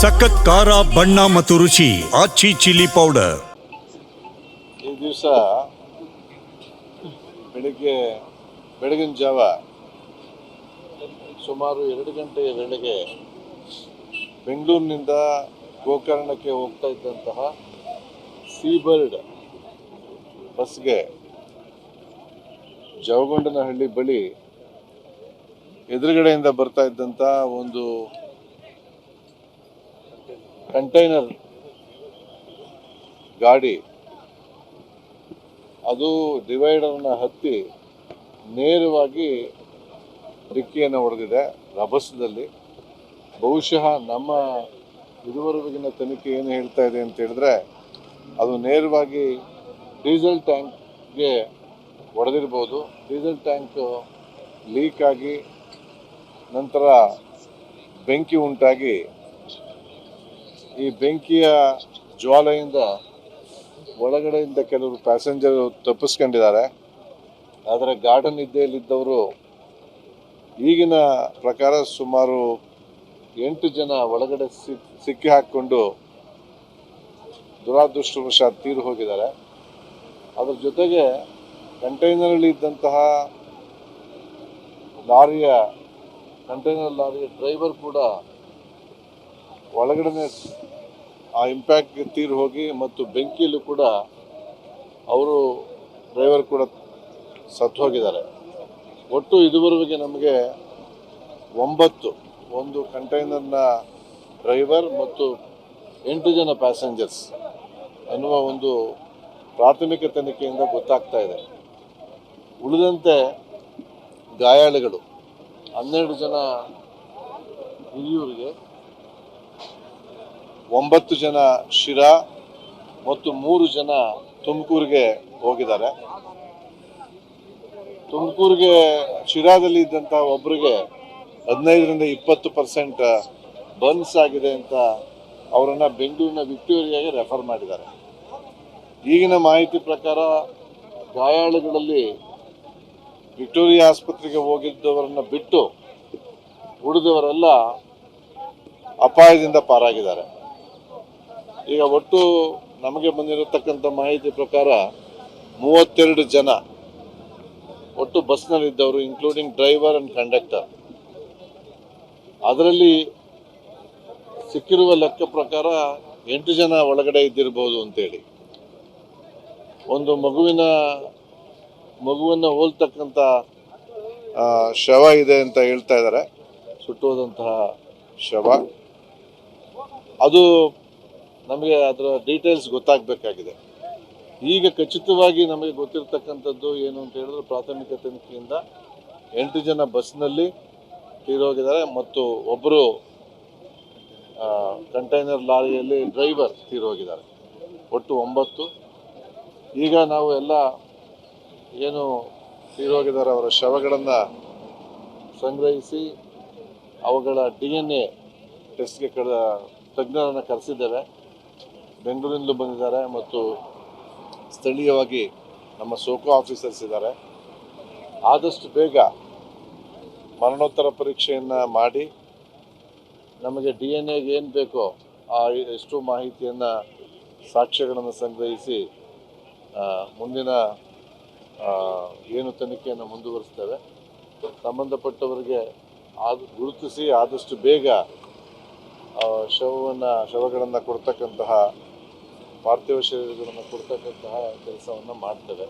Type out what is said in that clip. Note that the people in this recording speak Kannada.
ಸಖತ್ ಖಾರ ಬಣ್ಣ ಮತ್ತು ರುಚಿ ಆಚಿ ಚಿಲ್ಲಿ ಪೌಡರ್. ಈ ದಿವಸ ಬೆಳಗಿನ ಜಾವ ಸುಮಾರು 2 ಗಂಟೆಯ ವೇಳೆಗೆ ಬೆಂಗಳೂರಿನಿಂದ ಗೋಕರ್ಣಕ್ಕೆ ಹೋಗ್ತಾ ಇದ್ದಂತಹ ಸೀಬರ್ಡ್ ಬಸ್ಗೆ ಜವಗೊಂಡನಹಳ್ಳಿ ಬಳಿ ಎದುರುಗಡೆಯಿಂದ ಬರ್ತಾ ಇದ್ದಂಥ ಒಂದು ಕಂಟೈನರ್ ಗಾಡಿ ಅದು ಡಿವೈಡರ್ನ ಹತ್ತಿ ನೇರವಾಗಿ ಡಿಕ್ಕಿಯನ್ನು ಹೊಡೆದಿದೆ ರಭಸದಲ್ಲಿ. ಬಹುಶಃ ನಮ್ಮ ಇದುವರೆಗಿನ ತನಿಖೆ ಏನು ಹೇಳ್ತಾ ಇದೆ ಅಂತ ಹೇಳಿದ್ರೆ ಅದು ನೇರವಾಗಿ ಡೀಸೆಲ್ ಟ್ಯಾಂಕ್ಗೆ ಹೊಡೆದಿರ್ಬೋದು. ಡೀಸೆಲ್ ಟ್ಯಾಂಕ್ ಲೀಕ್ ಆಗಿ ನಂತರ ಬೆಂಕಿ ಉಂಟಾಗಿ ಈ ಬೆಂಕಿಯ ಜ್ವಾಲೆಯಿಂದ ಒಳಗಡೆಯಿಂದ ಕೆಲವರು ಪ್ಯಾಸೆಂಜರ್ ತಪ್ಪಿಸ್ಕೊಂಡಿದ್ದಾರೆ. ಆದರೆ ಗಾರ್ಡನ್ ನಿದ್ದೆಯಲ್ಲಿದ್ದವರು ಈಗಿನ ಪ್ರಕಾರ ಸುಮಾರು 8 ಜನ ಒಳಗಡೆ ಸಿಕ್ಕಿ ಹಾಕಿಕೊಂಡು ದುರಾದೃಷ್ಟವಶಾತ್ ತೀರು ಹೋಗಿದ್ದಾರೆ. ಅದರ ಜೊತೆಗೆ ಕಂಟೈನರಲ್ಲಿ ಇದ್ದಂತಹ ಕಂಟೈನರ್ ಲಾರಿಯ ಡ್ರೈವರ್ ಕೂಡ ಒಳಗಡೆ ಆ ಇಂಪ್ಯಾಕ್ಟ್ಗೆ ತೀರು ಹೋಗಿ ಮತ್ತು ಬೆಂಕಿಯಲ್ಲೂ ಕೂಡ ಡ್ರೈವರ್ ಕೂಡ ಸತ್ತು ಹೋಗಿದ್ದಾರೆ. ಒಟ್ಟು ಇದುವರೆಗೆ ನಮಗೆ 9 ಒಂದು ಕಂಟೈನರ್ನ ಡ್ರೈವರ್ ಮತ್ತು 8 ಜನ ಪ್ಯಾಸೆಂಜರ್ಸ್ ಅನ್ನುವ ಒಂದು ಪ್ರಾಥಮಿಕ ತನಿಖೆಯಿಂದ ಗೊತ್ತಾಗ್ತಾ ಇದೆ. ಉಳಿದಂತೆ ಗಾಯಾಳುಗಳು 12 ಜನ ಹಿರಿಯೂರಿಗೆ, 9 ಜನ ಶಿರಾ ಮತ್ತು 3 ಜನ ತುಮಕೂರಿಗೆ ಹೋಗಿದ್ದಾರೆ. ತುಮಕೂರಿಗೆ ಶಿರಾದಲ್ಲಿ ಇದ್ದಂಥ ಒಬ್ಬರಿಗೆ 15ರಿಂದ 20% ಬರ್ನ್ಸ್ ಆಗಿದೆ ಅಂತ ಅವರನ್ನು ಬೆಂಗಳೂರಿನ ವಿಕ್ಟೋರಿಯಾಗೆ ರೆಫರ್ ಮಾಡಿದ್ದಾರೆ. ಈಗಿನ ಮಾಹಿತಿ ಪ್ರಕಾರ ಗಾಯಾಳುಗಳಲ್ಲಿ ವಿಕ್ಟೋರಿಯಾ ಆಸ್ಪತ್ರೆಗೆ ಹೋಗಿದ್ದವರನ್ನು ಬಿಟ್ಟು ಉಳಿದವರೆಲ್ಲ ಅಪಾಯದಿಂದ ಪಾರಾಗಿದ್ದಾರೆ. ಈಗ ಒಟ್ಟು ನಮಗೆ ಬಂದಿರತಕ್ಕಂಥ ಮಾಹಿತಿ ಪ್ರಕಾರ 32 ಜನ ಒಟ್ಟು ಬಸ್ನಲ್ಲಿದ್ದವರು, ಇನ್ಕ್ಲೂಡಿಂಗ್ ಡ್ರೈವರ್ ಅಂಡ್ ಕಂಡಕ್ಟರ್. ಅದರಲ್ಲಿ ಸಿಕ್ಕಿರುವ ಲೆಕ್ಕ ಪ್ರಕಾರ 8 ಜನ ಒಳಗಡೆ ಇದ್ದಿರಬಹುದು ಅಂತೇಳಿ. ಒಂದು ಮಗುವನ್ನು ಹೋಲ್ತಕ್ಕಂಥ ಶವ ಇದೆ ಅಂತ ಹೇಳ್ತಾ ಇದ್ದಾರೆ, ಸುಟ್ಟೋದಂತಹ ಶವ. ಅದು ನಮಗೆ ಅದರ ಡೀಟೇಲ್ಸ್ ಗೊತ್ತಾಗಬೇಕಾಗಿದೆ. ಈಗ ಖಚಿತವಾಗಿ ನಮಗೆ ಗೊತ್ತಿರತಕ್ಕಂಥದ್ದು ಏನು ಅಂತ ಹೇಳಿದ್ರೆ ಪ್ರಾಥಮಿಕ ತನಿಖೆಯಿಂದ 8 ಜನ ಬಸ್ನಲ್ಲಿ ತೀರೋಗಿದ್ದಾರೆ ಮತ್ತು ಒಬ್ಬರು ಕಂಟೈನರ್ ಲಾರಿಯಲ್ಲಿ ಡ್ರೈವರ್ ತೀರೋಗಿದ್ದಾರೆ. ಒಟ್ಟು 9. ಈಗ ನಾವು ಎಲ್ಲ ಏನು ತೀರೋಗಿದ್ದಾರೆ ಅವರ ಶವಗಳನ್ನು ಸಂಗ್ರಹಿಸಿ ಅವುಗಳ DNA ಟೆಸ್ಟ್ಗೆ ತಜ್ಞರನ್ನು ಕರೆಸಿದ್ದೇವೆ. ಬೆಂಗಳೂರಿನಿಂದಲೂ ಬಂದಿದ್ದಾರೆ ಮತ್ತು ಸ್ಥಳೀಯವಾಗಿ ನಮ್ಮ ಸೋಕೋ ಆಫೀಸರ್ಸ್ ಇದ್ದಾರೆ. ಆದಷ್ಟು ಬೇಗ ಮರಣೋತ್ತರ ಪರೀಕ್ಷೆಯನ್ನು ಮಾಡಿ ನಮಗೆ DNAಗೆ ಏನು ಬೇಕೋ ಎಷ್ಟು ಮಾಹಿತಿಯನ್ನು ಸಾಕ್ಷ್ಯಗಳನ್ನು ಸಂಗ್ರಹಿಸಿ ಮುಂದಿನ ಏನು ತನಿಖೆಯನ್ನು ಮುಂದುವರಿಸ್ತೇವೆ. ಸಂಬಂಧಪಟ್ಟವರಿಗೆ ಗುರುತಿಸಿ ಆದಷ್ಟು ಬೇಗ ಶವಗಳನ್ನು ಕೊಡ್ತಕ್ಕಂತಹ ಪಾರ್ಥಿವ ಶರೀರಗಳನ್ನು ಕೊಡ್ತಕ್ಕಂತಹ ಕೆಲಸವನ್ನು ಮಾಡ್ತೇವೆ.